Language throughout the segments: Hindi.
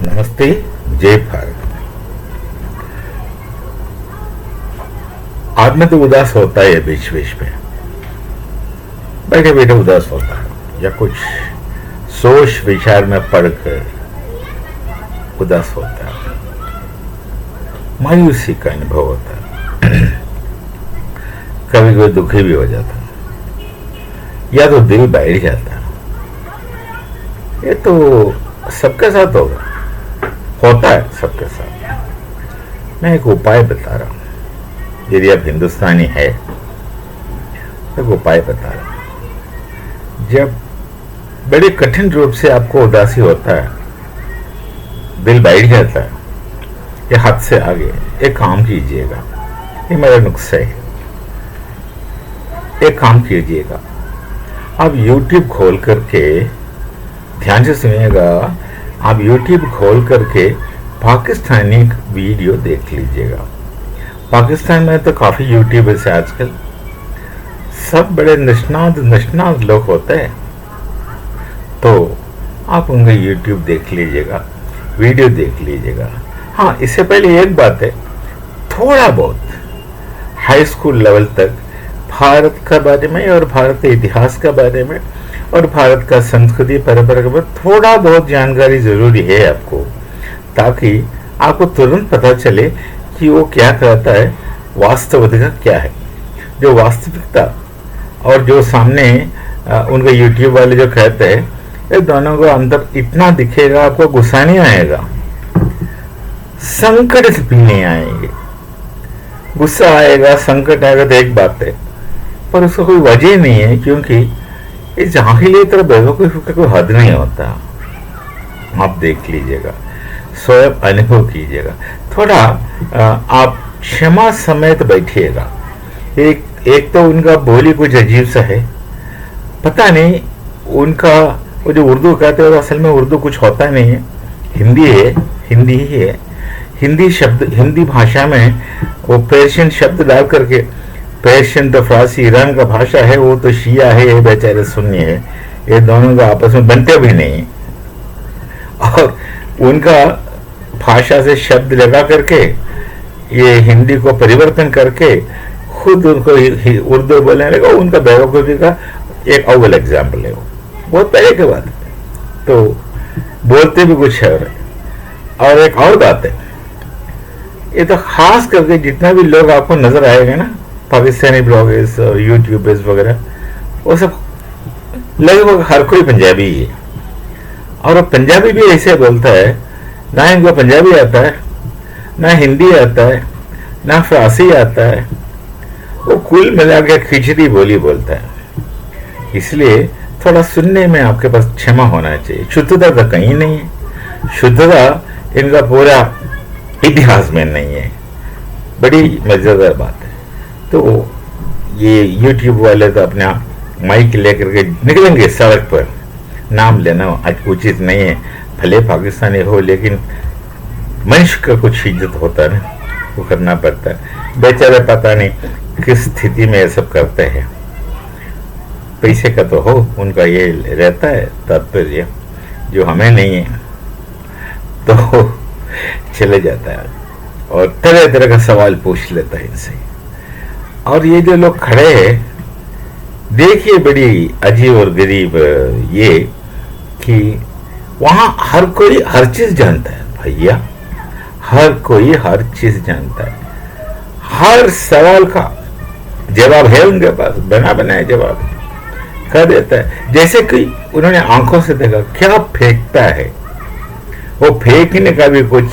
नमस्ते। जय भारत। आदमी तो उदास होता है बीच बीच में, बैठे बैठे उदास होता है या कुछ सोच विचार में पड़कर उदास होता है, मायूसी का अनुभव होता है। कभी कभी दुखी भी हो जाता है या तो दिल बैठ जाता है। ये तो सबके साथ होता है सबके साथ। मैं एक उपाय बता रहा हूं, यदि आप हिंदुस्तानी है एक उपाय बता रहा हूं। जब बड़े कठिन रूप से आपको उदासी होता है, दिल बैठ जाता है या हद से आगे, एक काम कीजिएगा। ये मेरा नुस्खा है। एक काम कीजिएगा, आप YouTube खोल करके ध्यान से सुनिएगा। आप YouTube खोल करके पाकिस्तानी वीडियो देख लीजिएगा। पाकिस्तान में तो काफी यूट्यूबर्स है आजकल, सब बड़े निष्णात लोग होते हैं, तो आप उनका YouTube देख लीजिएगा, वीडियो देख लीजिएगा। हाँ, इससे पहले एक बात है, थोड़ा बहुत हाई स्कूल लेवल तक भारत के बारे में और भारत के इतिहास के बारे में और भारत का संस्कृति परंपरा के बारे में थोड़ा बहुत जानकारी जरूरी है आपको, ताकि आपको तुरंत पता चले कि वो क्या कहता है, वास्तविकता क्या है। जो वास्तविकता और जो सामने उनके यूट्यूब वाले जो कहते हैं, ये दोनों को अंदर इतना दिखेगा, आपको गुस्सा नहीं आएगा, संकट भी नहीं आएंगे। गुस्सा आएगा, संकट आएगा तो एक बात है, पर उसका कोई वजह नहीं है, क्योंकि इस जाहिली तरह बेवकूफ का कोई हद नहीं होता। आप देख लीजिएगा, स्वयं अनुभव कीजिएगा। थोड़ा आप क्षमा समेत बैठिएगा। एक तो उनका बोली कुछ अजीब सा है, पता नहीं उनका वो जो उर्दू कहते हैं असल में उर्दू कुछ होता नहीं है, हिंदी है, हिंदी ही है। हिंदी शब्द, हिंदी भाषा में वो पर्शियन शब्द डाल करके, पर्शियन तो फारसी ईरान का भाषा है, वो तो शिया है, ये बेचारे सुन्नी है, ये दोनों का आपस में बनते भी नहीं। और उनका भाषा से शब्द लगा करके ये हिंदी को परिवर्तन करके खुद उनको उर्दू बोलने लगा। उनका बेवकूफी का एक अव्वल एग्जाम्पल है, वो बहुत पहले के बाद, तो बोलते भी कुछ है। और एक और बात है, ये तो खास करके जितना भी लोग आपको नजर आएगा ना, पाकिस्तानी ब्लॉगर्स और यूट्यूबर्स वगैरह, वो सब लगभग हर कोई पंजाबी ही है। और वो पंजाबी भी ऐसे बोलता है, ना इनको पंजाबी आता है, ना हिंदी आता है, ना फारसी आता है, वो कुल मिला के खिचड़ी बोली बोलता है। इसलिए थोड़ा सुनने में आपके पास क्षमा होना चाहिए। शुद्धता तो कहीं नहीं है, शुद्धता इनका पूरा इतिहास में नहीं है। बड़ी मजेदार बात है। तो ये YouTube वाले तो अपना माइक लेकर के निकलेंगे सड़क पर, नाम लेना आज उचित नहीं है, भले पाकिस्तानी हो, लेकिन मनुष्य का कुछ इज्जत होता है ना, वो करना पड़ता है। बेचारे पता नहीं किस स्थिति में ये सब करते हैं। पैसे का तो हो, उनका ये रहता है तात्पर्य, जो हमें नहीं है, तो चले जाता है और तरह तरह का सवाल पूछ लेता है इनसे। और ये जो लोग खड़े हैं, देखिए बड़ी अजीब और गरीब ये कि वहां हर कोई हर चीज जानता है भैया, हर कोई हर चीज जानता है। हर सवाल का जवाब है उनके पास, बना बनाए जवाब कर देता है। जैसे कि उन्होंने आंखों से देखा क्या फेंकता है, वो फेंकने का भी कुछ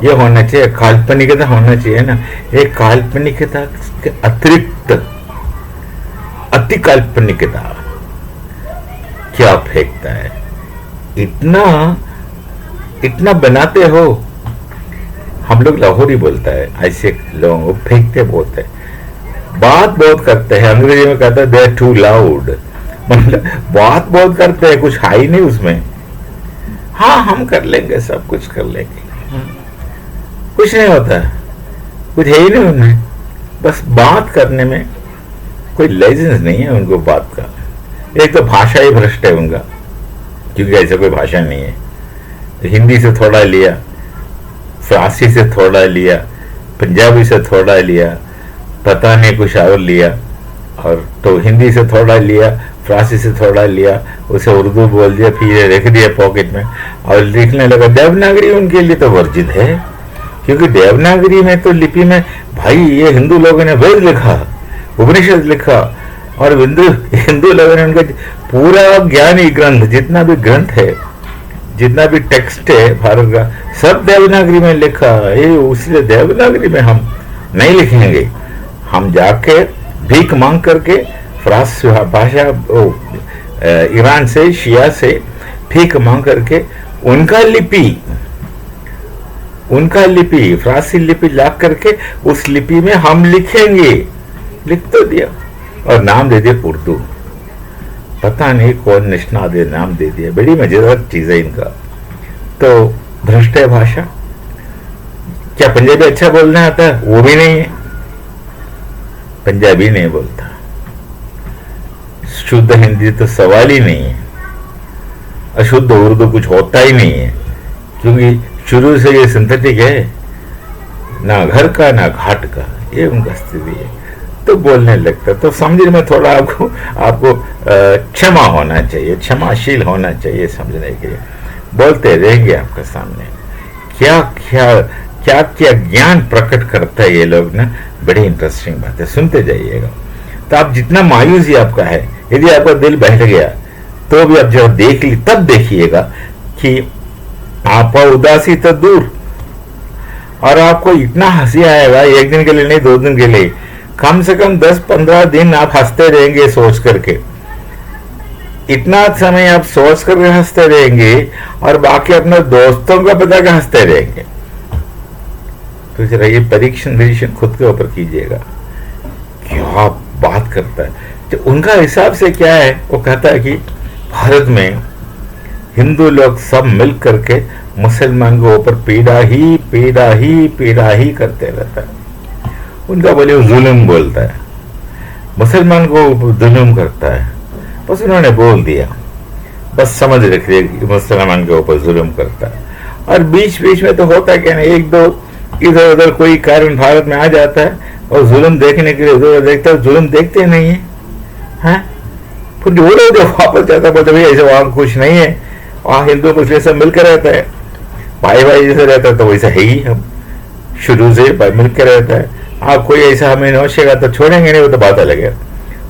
ये होना चाहिए, काल्पनिकता होना चाहिए ना। एक काल्पनिकता के अतिरिक्त अति काल्पनिकता क्या फेंकता है, इतना इतना बनाते हो। हम लोग लाहौरी बोलता है, ऐसे लोग फेंकते बहुत है, बात बहुत करते हैं। अंग्रेजी में कहता है दे आर टू लाउड, मतलब बात बहुत करते हैं, कुछ है ही नहीं उसमें। हाँ, हम कर लेंगे, सब कुछ कर लेंगे, कुछ नहीं होता है, कुछ है ही नहीं उनमें। बस बात करने में कोई लाइसेंस नहीं है उनको बात का। एक तो भाषा ही भ्रष्ट है उनका, क्योंकि ऐसा कोई भाषा नहीं है। हिंदी से थोड़ा लिया, फारसी से थोड़ा लिया, पंजाबी से थोड़ा लिया, पता नहीं कुछ और लिया, और तो हिंदी से थोड़ा लिया, फारसी से थोड़ा लिया, उसे उर्दू बोल दिया, फिर ये रख दिया पॉकेट में और लिखने लगा। देवनागरी उनके लिए तो वर्जित है, क्योंकि देवनागरी में तो लिपि में भाई ये हिंदू लोगों ने वेद लिखा, उपनिषद लिखा, और हिंदू लोगों ने उनका पूरा ज्ञानी ग्रंथ, जितना भी ग्रंथ है, जितना भी टेक्स्ट है भारत का, सब देवनागरी में लिखा है। उसलिए देवनागरी में हम नहीं लिखेंगे, हम जाके भीख मांग करके फारसी भाषा ईरान से, शिया से भीख मांग करके उनका लिपि फारसी लिपि ला करके उस लिपि में हम लिखेंगे। लिख तो दिया और नाम दे दिया उर्दू। पता नहीं कौन निष्णात नाम दे दिया। बड़ी मजेदार चीज है इनका। तो भ्रष्ट है भाषा। क्या पंजाबी अच्छा बोलना आता है? वो भी नहीं है, पंजाबी नहीं बोलता। शुद्ध हिंदी तो सवाल ही नहीं है। अशुद्ध उर्दू कुछ होता ही नहीं है, क्योंकि शुरू से ये सिंथेटिक है, ना घर का ना घाट का, ये उनका स्थिति है। तो बोलने लगता, तो समझने में थोड़ा आपको क्षमा होना चाहिए, क्षमाशील होना चाहिए समझने के लिए। बोलते रहेंगे आपके सामने क्या क्या क्या क्या ज्ञान प्रकट करता है ये लोग ना। बड़ी इंटरेस्टिंग बात है, सुनते जाइएगा। तो आप जितना मायूसी आपका है, यदि आपका दिल बैठ गया तो भी आप जब देख ली तब देखिएगा कि आपका उदासी तो दूर, और आपको इतना हंसी आएगा, एक दिन के लिए नहीं 2 दिन के लिए, कम से कम 10-15 दिन आप हंसते रहेंगे सोच करके। इतना समय आप सोच करके हंसते रहेंगे और बाकी अपने दोस्तों का पता के हंसते रहेंगे। तो जरा ये निरीक्षण खुद के ऊपर कीजिएगा, क्या बात करता है। तो उनका हिसाब से क्या है, वो कहता है कि भारत में हिंदू लोग सब मिल करके मुसलमान के ऊपर पीड़ा ही करते रहता है। उनका बोले जुल्म बोलता है, मुसलमान को जुल्म करता है। बस उन्होंने बोल दिया, बस समझ रखिए मुसलमान के ऊपर जुल्म करता है। और बीच बीच में तो होता क्या नहीं, 1-2 इधर उधर कोई कारण भारत में आ जाता है और जुल्म देखने के लिए उधर देखता है, जुल्म देखते नहीं है, हैं? फिर वो लोग जब वापस जाता बोलते भाई ऐसे वहां कुछ नहीं है, वहां हिंदू मुस्लिम सब मिलकर रहता है, भाई भाई जैसे रहता है। तो वैसा है ही, हम शुरू से मिलकर रहता है। आप कोई ऐसा हमें नोचेगा तो छोड़ेंगे नहीं, वो तो बात अलग है।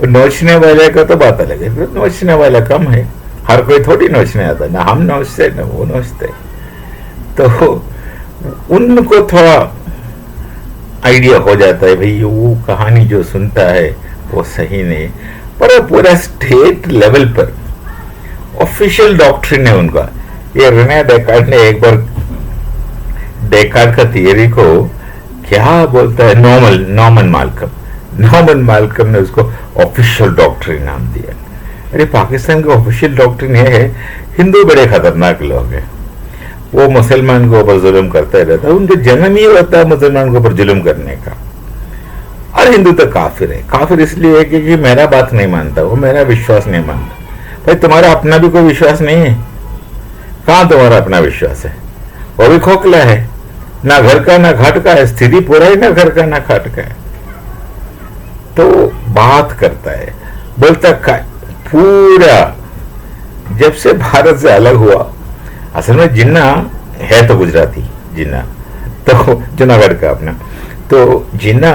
नोचने वाले का तो बात अलग है, नोचने वाला कम है, हर कोई थोड़ी नोचने आता, ना हम नोचते ना वो नोचते। तो उनको थोड़ा आइडिया हो जाता है भाई वो कहानी जो सुनता है वो सही नहीं। पर पूरा स्टेट लेवल पर ऑफिशियल डॉक्ट्रिन है उनका। ये रेने डेकार्ट ने एक बार डेकार्ट का थियरी को क्या बोलता है, नॉर्मन माल्कम ने उसको ऑफिशियल डॉक्ट्रिन नाम दिया। अरे पाकिस्तान का ऑफिशियल डॉक्ट्रिन ये है, हिंदू बड़े खतरनाक लोग हैं, वो मुसलमान के ऊपर जुल्म करते रहता है, उनका जन्म ही होता है मुसलमान के ऊपर जुल्म करने का। और हिंदू तो काफिर है। काफिर इसलिए है कि मेरा बात नहीं मानता, वो मेरा विश्वास नहीं मानता। भाई तुम्हारा अपना भी कोई विश्वास नहीं है, कहां तुम्हारा अपना विश्वास है? वो भी खोखला है, ना घर का ना घाट का है, स्थिति पूरा ही ना घर का ना घाट का है। तो बात करता है, बोलता पूरा जब से भारत से अलग हुआ, असल में जिन्ना है तो गुजराती जिन्ना, तो जूनागढ़ का अपना, तो जिन्ना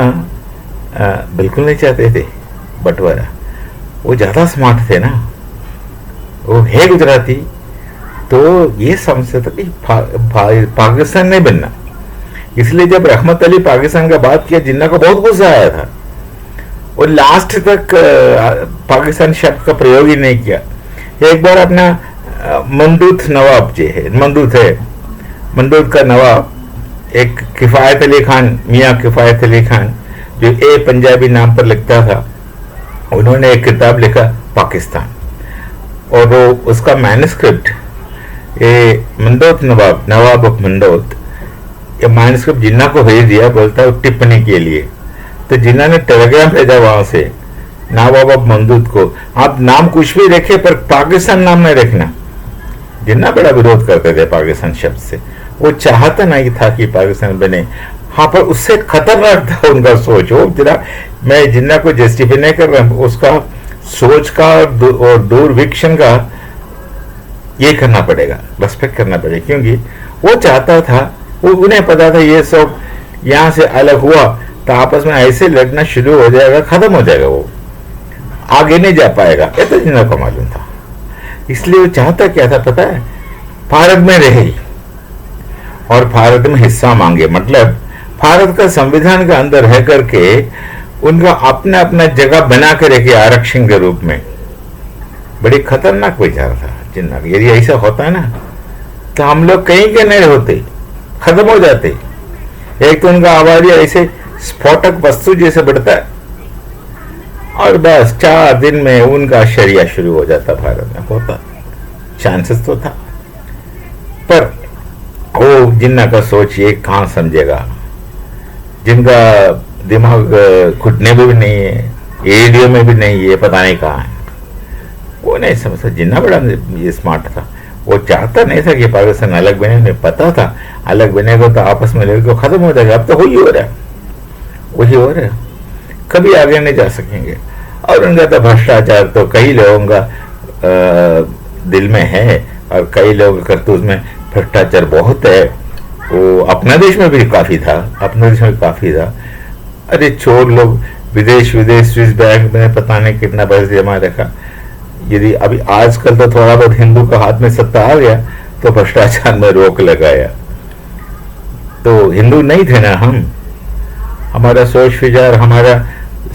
बिल्कुल नहीं चाहते थे बंटवारा। वो ज्यादा स्मार्ट थे ना, वो है गुजराती, तो ये समझते था कि पाकिस्तान नहीं बनना। इसलिए जब रहमत अली पाकिस्तान का बात किया, जिन्ना को बहुत गुस्सा आया था, और लास्ट तक पाकिस्तान शब्द का प्रयोग ही नहीं किया। एक बार अपना मंदूत नवाब जो है, मंदूत का नवाब एक किफायत अली खान, मियाँ किफायत अली खान, जो ए पंजाबी नाम पर लिखता था, उन्होंने एक किताब लिखा पाकिस्तान, और वो उसका मैन्युस्क्रिप्ट ये नवाब ऑफ मंदोत, ये मैन्युस्क्रिप्ट जिन्ना को भेज दिया, बोलता है टिप्पणी के लिए। तो जिन्ना ने टेलीग्राम भेजा वहां से नवाब ऑफ मंदोत को, आप नाम कुछ भी रखे पर पाकिस्तान नाम नहीं रखना, जिन्ना बड़ा विरोध करते थे पाकिस्तान शब्द से, वो चाहता नहीं था कि पाकिस्तान बने। हाँ, पर उससे खतरनाक था उनका सोच। वो जरा, मैं जिन्ना को जस्टिफाई नहीं कर रहा हूं, उसका सोच का और दूरवीक्षण का ये करना पड़ेगा, रेस्पेक्ट करना पड़ेगा, क्योंकि वो चाहता था, वो उन्हें पता था ये सब यहां से अलग हुआ तो आपस में ऐसे लड़ना शुरू हो जाएगा, खत्म हो जाएगा, वो आगे नहीं जा पाएगा। ये तो जिन्ना को मालूम था। इसलिए वो चाहता क्या था पता है, भारत में रहे और भारत में हिस्सा मांगे, मतलब भारत का संविधान के अंदर रह करके उनका अपना अपना जगह बना कर रखे आरक्षण के रूप में। बड़ी खतरनाक विचार था जिन्ना। यदि ऐसा होता ना तो हम लोग कहीं के नहीं होते, खत्म हो जाते। एक तो उनका आबादी ऐसे स्फोटक वस्तु जैसे बढ़ता है और बस 4 दिन में उनका शरिया शुरू हो जाता भारत में। होता, चांसेस तो था, पर वो जिन्ना का सोच ये कहां समझेगा, जिनका दिमाग घुटने में भी नहीं है, एडियो में भी नहीं है, पता नहीं कहाँ है, वो नहीं समझता। जिन्ना बड़ा ये स्मार्ट था, वो चाहता नहीं था कि पाकिस्तान अलग बने। उन्हें पता था अलग बनेगा तो आपस में लड़के खत्म हो जाएगा। अब तो वही हो रहा है, वही हो रहा है, कभी आगे नहीं जा सकेंगे। और उनका तो भ्रष्टाचार तो कई लोगों का दिल में है और कई लोगों के करतूत में भ्रष्टाचार बहुत है। वो अपना देश में भी काफी था, अपने देश में काफी था। अरे चोर लोग विदेश स्विस बैंक में पता नहीं कितना पैसा जमा रखा। यदि अभी आजकल तो थोड़ा बहुत हिंदू का हाथ में सत्ता आ गया तो भ्रष्टाचार में रोक लगाया। तो हिंदू नहीं थे ना हम, हमारा सोच विचार, हमारा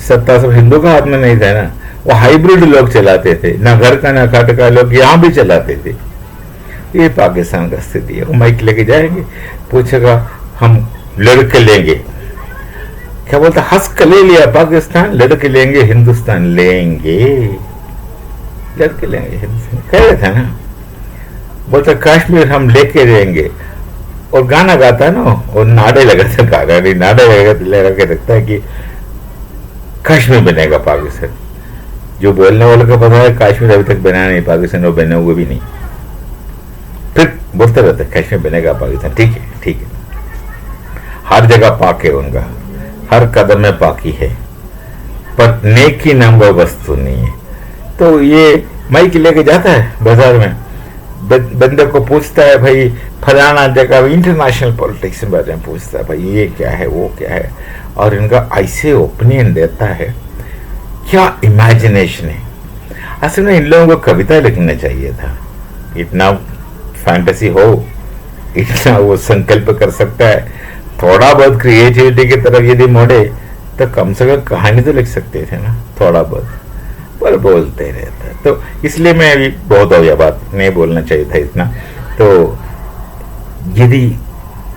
सत्ता सब हिंदू का हाथ में नहीं था ना। वो हाइब्रिड लोग चलाते थे, ना घर का ना खाट का लोग यहां भी चलाते थे। ये पाकिस्तान का स्थिति है। वो माइक लेके जाएंगे, पूछेगा हम लड़के लेंगे, क्या बोलता, हंस के ले लिया पाकिस्तान, लड़के लेंगे हिंदुस्तान, लेंगे लड़के लेंगे हिंदुस्तान कह रहे थे ना। बोलता कश्मीर हम लेके रहेंगे, और गाना गाता है ना, और नाडे लगाता, गाना नहीं नाडे लगा के रखता है कि कश्मीर बनेगा पाकिस्तान। जो बोलने वाले को पता है कश्मीर अभी तक बना नहीं पाकिस्तान, वो बने हुए भी नहीं, फिर बोलते रहते कश्मीर बनेगा पाकिस्तान। ठीक है, ठीक है, हर जगह पाक है उनका, हर कदम में पाकी है, पर नेकी नाम का वस्तु नहीं है। तो ये माइक लेके जाता है बाजार में, बंदे को पूछता है भाई फलाना जगह, इंटरनेशनल पॉलिटिक्स के बारे में पूछता है, भाई ये क्या है वो क्या है, और इनका ऐसे ओपिनियन देता है। क्या इमेजिनेशन है। असल में इन लोगों को कविता लिखना चाहिए था। इतना फैंटेसी हो, इतना वो संकल्प कर सकता है, थोड़ा बहुत क्रिएटिविटी की तरफ यदि मोड़े तो कम से कम कहानी तो लिख सकते थे ना, थोड़ा बहुत, पर बोलते रहता है। तो इसलिए मैं अभी बहुत हो गया, बात नहीं बोलना चाहिए था इतना। तो यदि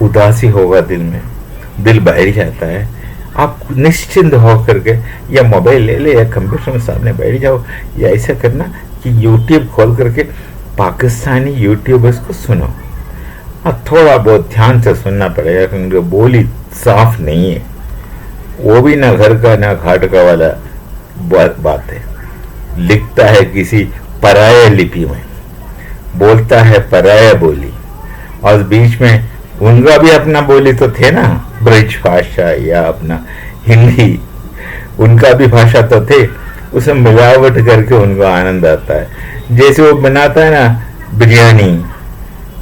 उदासी होगा दिल में, दिल बहर जाता है, आप निश्चिंत हो करके या मोबाइल ले ले या कंप्यूटर में सामने बैठ जाओ, या ऐसा करना कि यूट्यूब खोल करके पाकिस्तानी यूट्यूबर्स को सुनो। थोड़ा बहुत ध्यान से सुनना पड़ेगा क्योंकि बोली साफ नहीं है, वो भी ना घर का ना घाट का वाला बात है। लिखता है किसी पराया लिपि में, बोलता है पराया बोली, और बीच में उनका भी अपना बोली तो थे ना, ब्रज भाषा या अपना हिंदी, उनका भी भाषा तो थे, उसे मिलावट करके उनको आनंद आता है। जैसे वो बनाता है ना बिरयानी,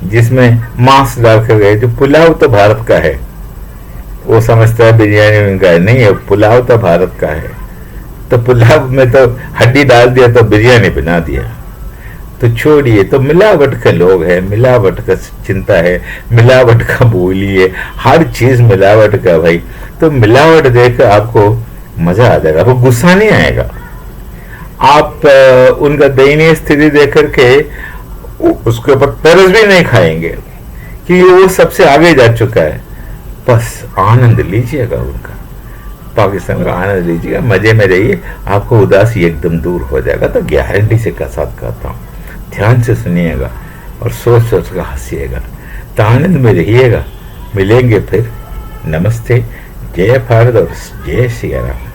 जिसमें मांस डालकर गए, जो पुलाव तो भारत का है, वो समझता है बिरयानी उनका है, नहीं है, पुलाव तो भारत का है। तो पुलाव में तो हड्डी डाल दिया तो बिरयानी बना दिया। तो छोड़िए, तो मिलावट के लोग हैं, मिलावट का चिंता है, मिलावट का बोली है, हर चीज मिलावट का भाई। तो मिलावट देखकर आपको मजा आ जाएगा, आपको गुस्सा नहीं आएगा। आप उनका दयनीय स्थिति देख करके उसके ऊपर तरस भी नहीं खाएंगे कि वो सबसे आगे जा चुका है। बस आनंद लीजिएगा, उनका पाकिस्तान का आनंद लीजिएगा, मजे में रहिए, आपको उदासी एकदम दूर हो जाएगा। तो गारंटी से का साथ कहता हूँ, ध्यान से सुनिएगा और सोच सोच कर हंसिएगा, तो आनंद में रहिएगा। मिलेंगे फिर। नमस्ते, जय भारत और जय सिया राम।